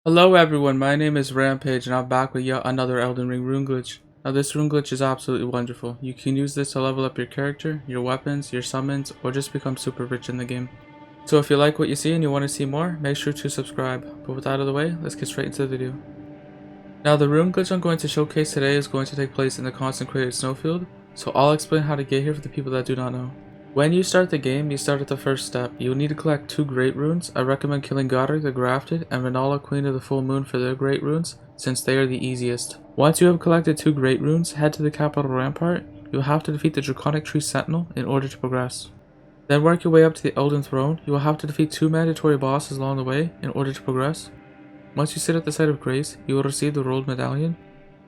Hello everyone, my name is Rampage and I'm back with yet another Elden Ring Rune Glitch. Now this Rune Glitch is absolutely wonderful. You can use this to level up your character, your weapons, your summons, or just become super rich in the game. So if you like what you see and you want to see more, make sure to subscribe. But with that out of the way, let's get straight into the video. Now the Rune Glitch I'm going to showcase today is going to take place in the Consecrated Snowfield, so I'll explain how to get here for the people that do not know. When you start the game, you start at the first step. You will need to collect 2 Great Runes. I recommend killing Godric the Grafted and Renala Queen of the Full Moon for their Great Runes, since they are the easiest. Once you have collected 2 Great Runes, head to the Capital Rampart. You will have to defeat the Draconic Tree Sentinel in order to progress. Then work your way up to the Elden Throne. You will have to defeat 2 mandatory bosses along the way in order to progress. Once you sit at the site of Grace, you will receive the Rolled Medallion,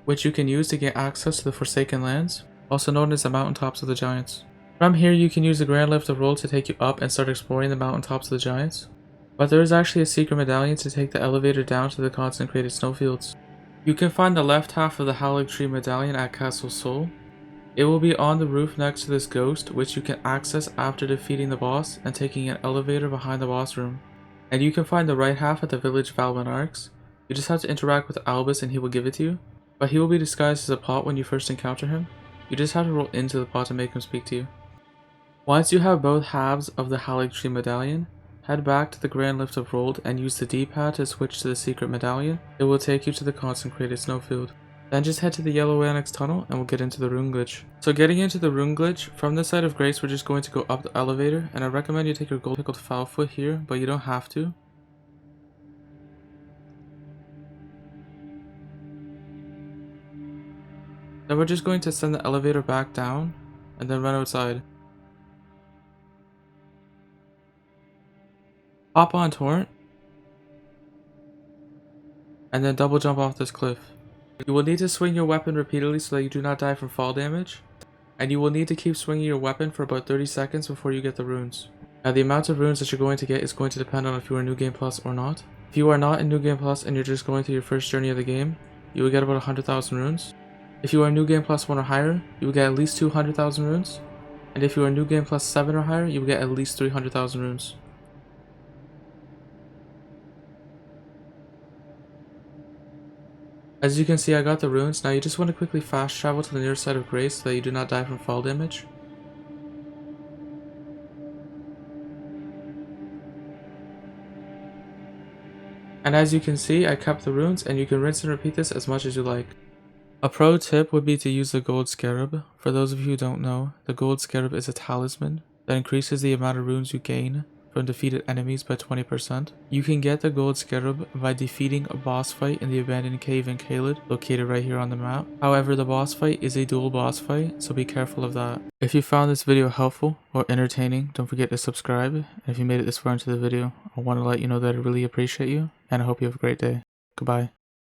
which you can use to get access to the Forsaken Lands, also known as the Mountaintops of the Giants. From here, you can use the Grand Lift of Roll to take you up and start exploring the mountaintops of the Giants. But there is actually a secret medallion to take the elevator down to the Consecrated Snowfields. You can find the left half of the Halig Tree medallion at Castle Sol. It will be on the roof next to this ghost, which you can access after defeating the boss and taking an elevator behind the boss room. And you can find the right half at the village Valwyn Arcs. You just have to interact with Albus and he will give it to you, but he will be disguised as a pot when you first encounter him. You just have to roll into the pot to make him speak to you. Once you have both halves of the Halig Tree medallion, head back to the Grand Lift of Rolled and use the D-pad to switch to the secret medallion. It will take you to the Consecrated Snowfield. Then just head to the Yellow Annex Tunnel and we'll get into the Rune Glitch. So getting into the Rune Glitch, from the site of Grace we're just going to go up the elevator, and I recommend you take your gold pickled foul foot here, but you don't have to. Then we're just going to send the elevator back down and then run outside. Hop on Torrent, and then double jump off this cliff. You will need to swing your weapon repeatedly so that you do not die from fall damage, and you will need to keep swinging your weapon for about 30 seconds before you get the runes. Now the amount of runes that you're going to get is going to depend on if you are New Game Plus or not. If you are not in New Game Plus and you're just going through your first journey of the game, you will get about 100,000 runes. If you are New Game Plus 1 or higher, you will get at least 200,000 runes, and if you are New Game Plus 7 or higher, you will get at least 300,000 runes. As you can see, I got the runes. Now you just want to quickly fast travel to the near side of Grace so that you do not die from fall damage. And as you can see, I kept the runes, and you can rinse and repeat this as much as you like. A pro tip would be to use the gold scarab. For those of you who don't know, the gold scarab is a talisman that increases the amount of runes you gain from defeated enemies by 20%. You can get the gold scarab by defeating a boss fight in the abandoned cave in Caelid, located right here on the map. However, the boss fight is a dual boss fight, so be careful of that. If you found this video helpful or entertaining, don't forget to subscribe. And if you made it this far into the video, I want to let you know that I really appreciate you, and I hope you have a great day. Goodbye.